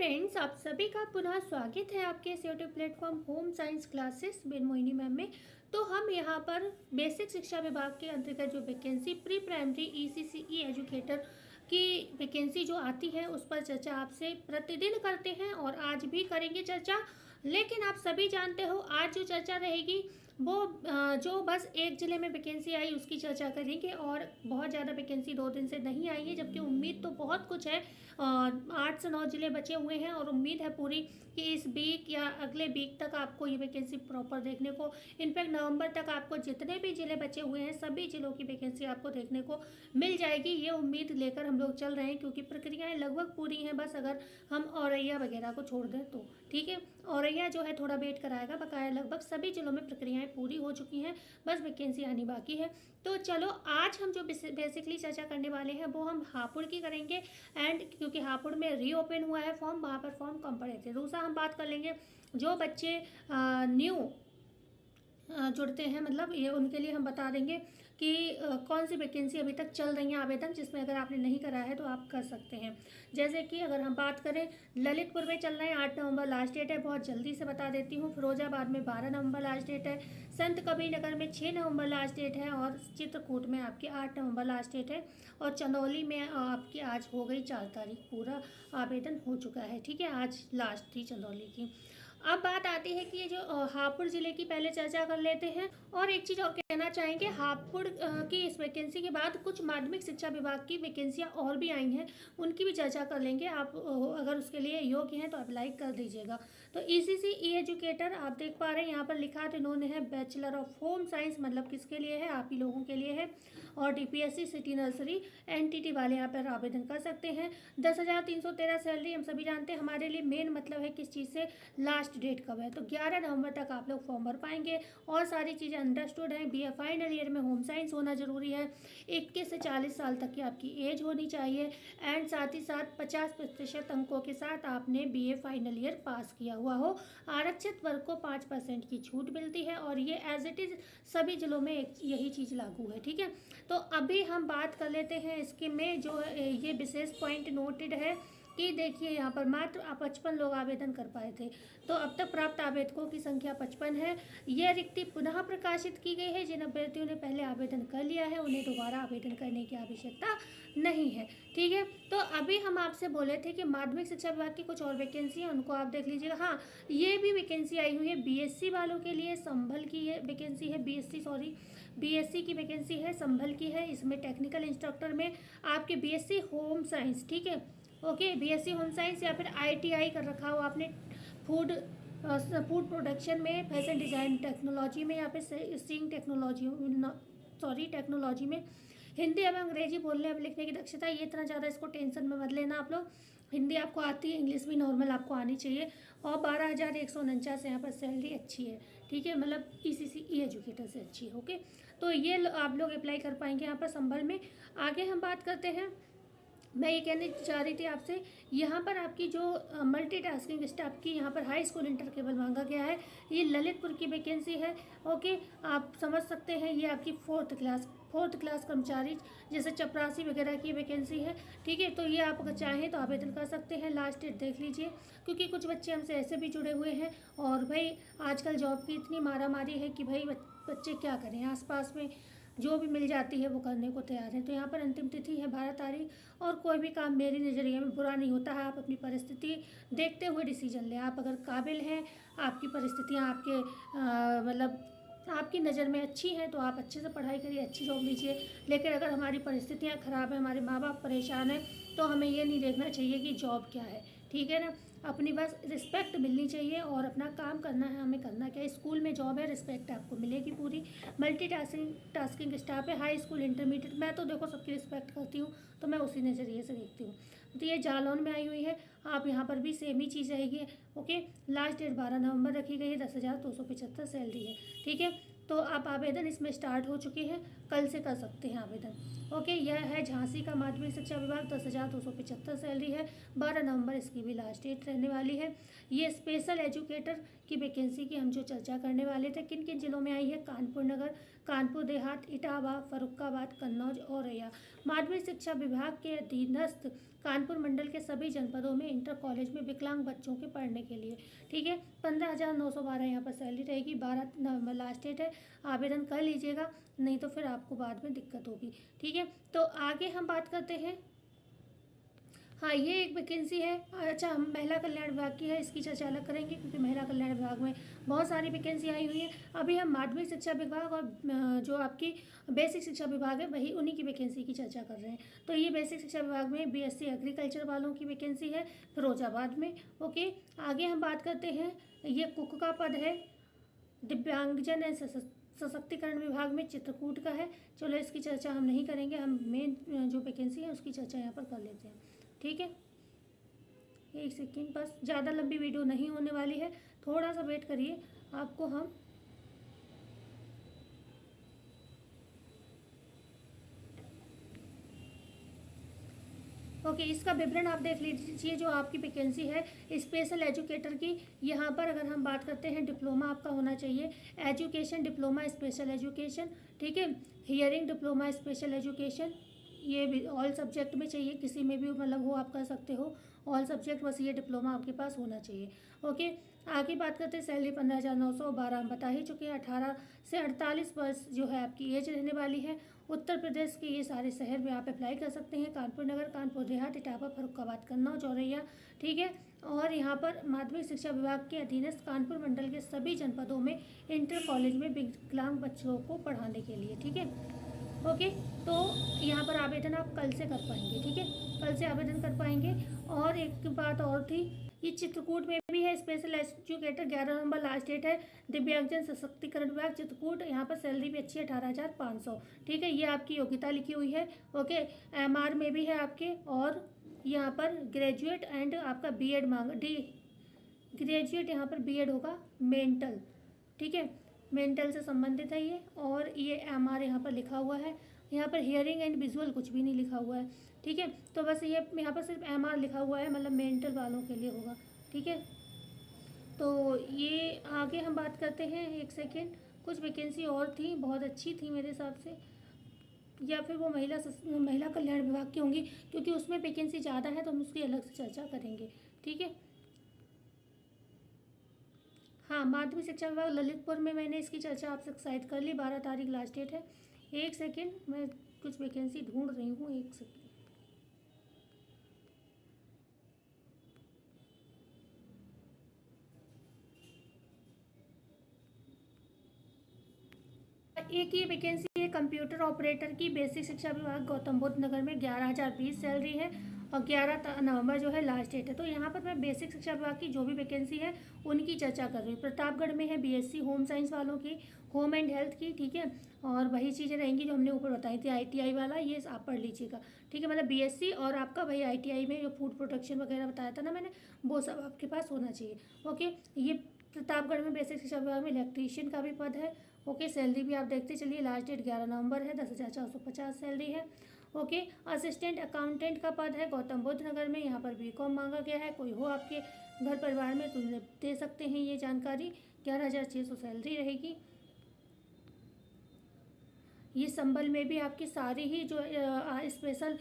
Friends, आप सभी का पुनः स्वागत है आपके इस YouTube platform home science classes Bin Mohini ma'am में। तो हम यहाँ पर बेसिक शिक्षा विभाग के अंतर्गत जो vacancy pre primary ECCE educator की वैकेंसी जो आती है उस पर चर्चा आपसे प्रतिदिन करते हैं और आज भी करेंगे चर्चा। लेकिन आप सभी जानते हो आज जो चर्चा रहेगी वो जो बस एक ज़िले में वैकेंसी आई उसकी चर्चा करेंगे और बहुत ज़्यादा वैकेंसी 2 दिन से नहीं आई है, जबकि उम्मीद तो बहुत कुछ है। 8 से 9 ज़िले बचे हुए हैं और उम्मीद है पूरी कि इस वीक या अगले वीक तक आपको ये वैकेंसी प्रॉपर देखने को, इनफैक्ट नवंबर तक आपको जितने भी ज़िले बचे हुए हैं सभी ज़िलों की वैकेंसी आपको देखने को मिल जाएगी। ये उम्मीद लेकर हम लोग चल रहे हैं क्योंकि प्रक्रियाएँ लगभग पूरी हैं, बस अगर हम औरैया वगैरह को छोड़ दें तो ठीक है। औरैया जो है थोड़ा वेट कराएगा, बकाया लगभग सभी जिलों में प्रक्रियाएं पूरी हो चुकी हैं, बस वैकेंसी आनी बाकी है। तो चलो आज हम जो बेसिकली चर्चा करने वाले हैं वो हम हापुड़ की करेंगे। एंड क्योंकि हापुड़ में रीओपन हुआ है फॉर्म, वहाँ पर फॉर्म कम पड़े थे। दूसरा हम बात कर लेंगे जो बच्चे न्यू जुड़ते हैं, मतलब ये उनके लिए हम बता देंगे कि कौन सी वैकेंसी अभी तक चल रही है आवेदन, जिसमें अगर आपने नहीं करा है तो आप कर सकते हैं। जैसे कि अगर हम बात करें ललितपुर में चल रहे हैं, 8 नवंबर लास्ट डेट है, बहुत जल्दी से बता देती हूँ। फिरोजाबाद में 12 नवंबर लास्ट डेट है, संत कबीर नगर में 6 नवंबर लास्ट डेट है और चित्रकूट में आपकी 8 नवंबर लास्ट डेट है और चंदौली में आपकी आज हो गई 4 तारीख, पूरा आवेदन हो चुका है। ठीक है, आज लास्ट थी चंदौली की। अब बात आती है कि ये जो हापुड़ ज़िले की पहले चर्चा कर लेते हैं। और एक चीज़ और कहना चाहेंगे, हापुड़ की इस वैकेंसी के बाद कुछ माध्यमिक शिक्षा विभाग की वैकेंसियां और भी आई हैं, उनकी भी चर्चा कर लेंगे। आप अगर उसके लिए योग्य हैं तो अप्लाई कर दीजिएगा। तो ईसीसीई एजुकेटर आप देख पा रहे हैं यहाँ पर लिखा, तो इन्होंने है बैचलर ऑफ होम साइंस, मतलब किसके लिए है, आप ही लोगों के लिए है। और डीपीएससी सिटी नर्सरी एनटीटी वाले यहाँ पर आवेदन कर सकते हैं। 10,313 सैलरी, हम सभी जानते हैं हमारे लिए मेन मतलब है किस चीज़ से, लास्ट डेट कब है। तो 11 नवंबर तक आप लोग फॉर्म भर पाएंगे और सारी चीज़ें अंडरस्टूड हैं। बीए फाइनल ईयर में होम साइंस होना जरूरी है, 21 से 40 साल तक की आपकी एज होनी चाहिए एंड साथ ही साथ 50% अंकों के साथ आपने बीए फाइनल ईयर पास किया हुआ हो। आरक्षित वर्ग को 5% की छूट मिलती है और ये एज इट इज़ सभी जिलों में यही चीज़ लागू है। ठीक है, तो अभी हम बात कर लेते हैं इसके में जो ये विशेष पॉइंट नोटेड है कि देखिए यहाँ पर मात्र 55 लोग आवेदन कर पाए थे, तो अब तक प्राप्त आवेदकों की संख्या 55 है। यह रिक्ति पुनः प्रकाशित की गई है। जिन अभ्यर्थियों ने पहले आवेदन कर लिया है उन्हें दोबारा आवेदन करने की आवश्यकता नहीं है। ठीक है, तो अभी हम आपसे बोले थे कि माध्यमिक शिक्षा विभाग की कुछ और वैकेंसी है, उनको आप देख लीजिएगा। हाँ, ये भी वैकेंसी आई हुई है बीएससी वालों के लिए, संभल की ये वैकेंसी है, बीएससी की वैकेंसी है, संभल की है। इसमें टेक्निकल इंस्ट्रक्टर में आपके बीएससी होम साइंस, ठीक है, ओके, बीएससी होम साइंस या फिर आईटीआई कर रखा हो आपने फूड फूड प्रोडक्शन में, फैशन डिज़ाइन टेक्नोलॉजी में या फिर सिंग टेक्नोलॉजी, टेक्नोलॉजी में, हिंदी एवं अंग्रेजी बोलने और लिखने की दक्षता, ये इतना ज़्यादा इसको टेंशन में मत लेना आप लोग। हिंदी आपको आती है, इंग्लिश भी नॉर्मल आपको आनी चाहिए। और 12,149 यहाँ पर सैलरी अच्छी है। ठीक है, मतलब ईसीसीई एजुकेटर से अच्छी है। ओके, तो ये आप लोग अप्लाई कर पाएंगे यहाँ पर संभल में। आगे हम बात करते हैं, मैं ये कहने चाह रही थी आपसे, यहाँ पर आपकी जो मल्टीटास्किंग स्टाफ की यहाँ पर हाई स्कूल इंटर केवल मांगा गया है, ये ललितपुर की वैकेंसी है। ओके, आप समझ सकते हैं ये आपकी फोर्थ क्लास कर्मचारी जैसे चपरासी वगैरह की वैकेंसी है। ठीक है, तो ये आप अगर चाहें तो आवेदन कर सकते हैं। लास्ट डेट देख लीजिए, क्योंकि कुछ बच्चे हमसे ऐसे भी जुड़े हुए हैं और भाई आजकल जॉब की इतनी मारामारी है कि भाई बच्चे क्या करें, आसपास में जो भी मिल जाती है वो करने को तैयार है। तो यहाँ पर अंतिम तिथि है 12 तारीख और कोई भी काम मेरी नज़रिए में बुरा नहीं होता है। आप अपनी परिस्थिति देखते हुए डिसीजन लें। आप अगर काबिल हैं, आपकी परिस्थितियाँ आपके मतलब आपकी नज़र में अच्छी हैं तो आप अच्छे से पढ़ाई करिए, अच्छी जॉब लीजिए। लेकिन अगर हमारी परिस्थितियाँ ख़राब हैं, हमारे माँ बाप परेशान हैं, तो हमें ये नहीं देखना चाहिए कि जॉब क्या है। ठीक है ना, अपनी बस रिस्पेक्ट मिलनी चाहिए और अपना काम करना है। हमें करना क्या है, स्कूल में जॉब है, रिस्पेक्ट आपको मिलेगी पूरी। टास्किंग स्टाफ है, हाई स्कूल इंटरमीडिएट, मैं तो देखो सबकी रिस्पेक्ट करती हूँ, तो मैं उसी नज़रिए से देखती हूँ। तो ये जालौन में आई हुई है, आप यहाँ पर भी सेम ही चीज़ रहेगी। ओके, लास्ट डेट 12 नवंबर रखी गई है, 10,275 सैलरी है। ठीक है, तो आप आवेदन इसमें स्टार्ट हो चुके हैं, कल से कर सकते हैं आवेदन। ओके, यह है झांसी का माध्यमिक शिक्षा विभाग, 10,275 सैलरी है। 12 नवंबर इसकी भी लास्ट डेट रहने वाली है। ये स्पेशल एजुकेटर की वैकेंसी की हम जो चर्चा करने वाले थे, किन किन जिलों में आई है, कानपुर नगर, कानपुर देहात, इटावा, फर्रुखाबाद, कन्नौज और औरैया। माध्यमिक शिक्षा विभाग के अधीनस्थ कानपुर मंडल के सभी जनपदों में इंटर कॉलेज में विकलांग बच्चों के पढ़ने के लिए, ठीक है। 15,912 यहाँ पर सैलरी रहेगी। 12 नवंबर लास्ट डेट है, आवेदन कर लीजिएगा, नहीं तो फिर आपको बाद में दिक्कत होगी, ठीक है। तो आगे हम बात करते हैं। हाँ, ये एक वैकेंसी है। अच्छा, हम महिला कल्याण विभाग की है, इसकी चर्चा अलग करेंगे क्योंकि महिला कल्याण विभाग में बहुत सारी वैकेंसी आई हुई है। अभी हम माध्यमिक शिक्षा विभाग और जो आपकी बेसिक शिक्षा विभाग है वही उन्हीं की वैकेंसी की चर्चा कर रहे हैं। तो ये बेसिक शिक्षा विभाग में बीएससी एग्रीकल्चर वालों की वैकेंसी है फिरोजाबाद में। ओके, आगे हम बात करते हैं। ये कुक का पद है, दिव्यांगजन एवं सशक्तिकरण विभाग में चित्रकूट का है। चलो, इसकी चर्चा हम नहीं करेंगे, हम मेन जो वैकेंसी है उसकी चर्चा यहाँ पर कर लेते हैं, ठीक है। एक सेकेंड, बस ज़्यादा लंबी वीडियो नहीं होने वाली है, थोड़ा सा वेट करिए, आपको हम ओके इसका विवरण आप देख लीजिए। जो आपकी वैकेंसी है स्पेशल एजुकेटर की, यहाँ पर अगर हम बात करते हैं डिप्लोमा आपका होना चाहिए, एजुकेशन डिप्लोमा स्पेशल एजुकेशन, ठीक है। हियरिंग डिप्लोमा स्पेशल एजुकेशन, ये भी ऑल सब्जेक्ट में चाहिए, किसी में भी मतलब हो आप कर सकते हो, ऑल सब्जेक्ट, बस ये डिप्लोमा आपके पास होना चाहिए। ओके, आगे बात करते हैं। सैलरी 15,912 हम बता ही चुके हैं। 18 से 48 वर्ष जो है आपकी एज रहने वाली है। उत्तर प्रदेश के ये सारे शहर में आप अप्लाई कर सकते हैं, कानपुर नगर, कानपुर देहात, इटावा, फर्रुखाबाद, कन्नौज, औरैया, ठीक है। और यहाँ पर माध्यमिक शिक्षा विभाग के अधीनस्थ कानपुर मंडल के सभी जनपदों में इंटर कॉलेज में विकलांग बच्चों को पढ़ाने के लिए, ठीक है। ओके, तो यहाँ पर आवेदन आप कल से कर पाएंगे, ठीक है, कल से आवेदन कर पाएंगे। और एक बात और थी, ये चित्रकूट में भी है स्पेशल एजुकेटर, 11 नवंबर लास्ट डेट है। दिव्यांगजन सशक्तिकरण विभाग चित्रकूट, यहाँ पर सैलरी भी अच्छी है, 18,500, ठीक है। ये आपकी योग्यता लिखी हुई है। ओके, एमआर में भी है आपके, और यहाँ पर ग्रेजुएट एंड आपका बीएड मांगा, ग्रेजुएट यहाँ पर बीएड होगा, मेंटल, ठीक है, मेंटल से संबंधित है ये। और ये एमआर यहाँ पर लिखा हुआ है, यहाँ पर हियरिंग एंड विजुअल कुछ भी नहीं लिखा हुआ है, ठीक है। तो बस ये यहाँ पर सिर्फ एमआर लिखा हुआ है, मतलब मेंटल वालों के लिए होगा, ठीक है। तो ये आगे हम बात करते हैं। एक सेकेंड, कुछ वैकेंसी और थी, बहुत अच्छी थी मेरे हिसाब से, या फिर वो महिला कल्याण विभाग की होंगी, क्योंकि उसमें वैकेंसी ज़्यादा है तो हम उसकी अलग से चर्चा करेंगे, ठीक है। हाँ, माध्यमिक शिक्षा विभाग ललितपुर में मैंने इसकी चर्चा आपसे शायद कर ली, 12 तारीख लास्ट डेट है। एक सेकेंड, मैं कुछ वैकेंसी ढूंढ रही हूँ, एक सेकेंड। एक ये वैकेंसी है कंप्यूटर ऑपरेटर की, बेसिक शिक्षा विभाग गौतम बुद्ध नगर में, 11,020 सैलरी है, और 11 नवंबर जो है लास्ट डेट है। तो यहाँ पर मैं बेसिक शिक्षा विभाग की जो भी वैकेंसी है उनकी चर्चा कर रही हूँ। प्रतापगढ़ में है बीएससी होम साइंस वालों की, होम एंड हेल्थ की, ठीक है। और वही चीज़ें रहेंगी जो हमने ऊपर बताई थी, आईटीआई वाला, ये आप पढ़ लीजिएगा, ठीक है। मतलब बीएससी और आपका वही आईटीआई में जो फूड प्रोटेक्शन वगैरह बताया था ना मैंने, वो सब आपके पास होना चाहिए। ओके, ये प्रतापगढ़ में बेसिक शिक्षा विभाग में इलेक्ट्रीशियन का भी पद है। ओके, सैलरी भी आप देखते चलिए, लास्ट डेट 11 नवंबर है, 10,450 सैलरी है। ओके, असिस्टेंट अकाउंटेंट का पद है गौतम बुद्ध नगर में, यहाँ पर बीकॉम मांगा गया है। कोई हो आपके घर परिवार में तो दे सकते हैं ये जानकारी, 11,600 सैलरी रहेगी। ये संबल में भी आपकी सारी ही जो स्पेशल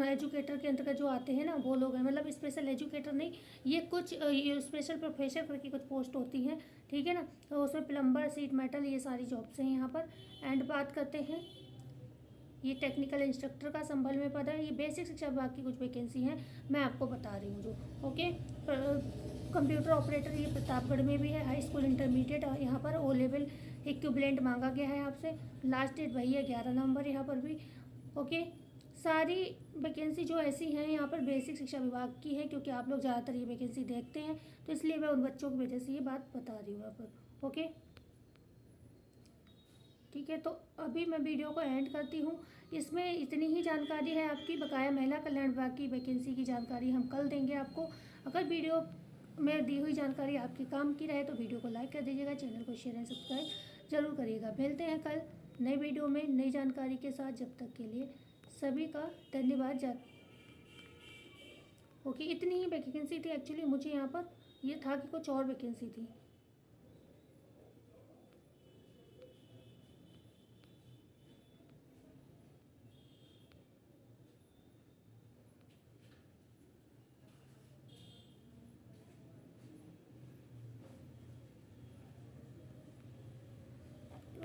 एजुकेटर के अंतर्गत जो आते हैं ना वो लोग हैं, मतलब स्पेशल एजुकेटर नहीं, ये कुछ स्पेशल प्रोफेसर करके कुछ पोस्ट होती हैं, ठीक है ना। तो उसमें प्लम्बर, सीट मेटल, ये सारी जॉब्स हैं यहाँ पर। एंड बात करते हैं, ये टेक्निकल इंस्ट्रक्टर का संभल में पद है। ये बेसिक शिक्षा विभाग की कुछ वैकेंसी हैं, मैं आपको बता रही हूँ जो। ओके, कंप्यूटर ऑपरेटर ये प्रतापगढ़ में भी है, हाई स्कूल इंटरमीडिएट, यहाँ पर ओ लेवल इक्विवेलेंट मांगा गया है आपसे, लास्ट डेट वही है 11 नवंबर यहाँ पर भी। ओके, सारी वैकेंसी जो ऐसी हैं यहाँ पर बेसिक शिक्षा विभाग की है, क्योंकि आप लोग ज़्यादातर ये वैकेंसी देखते हैं, तो इसलिए मैं उन बच्चों की वजह से ये बात बता रही हूँ यहाँ पर। ओके, ठीक है। तो अभी मैं वीडियो को एंड करती हूँ। इसमें इतनी ही जानकारी है आपकी, बकाया महिला कल्याण विभाग की वैकेंसी की जानकारी हम कल देंगे आपको। अगर वीडियो में दी हुई जानकारी आपके काम की रहे तो वीडियो को लाइक कर दीजिएगा, चैनल को शेयर एंड सब्सक्राइब जरूर करिएगा। मिलते हैं कल। नई वीडियो में नई जानकारी के साथ। जब तक के लिए सभी का धन्यवाद। ओके, इतनी ही वैकेंसी थी एक्चुअली। मुझे यहाँ पर ये था कि कुछ और वैकेंसी थी।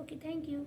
Okay, thank you.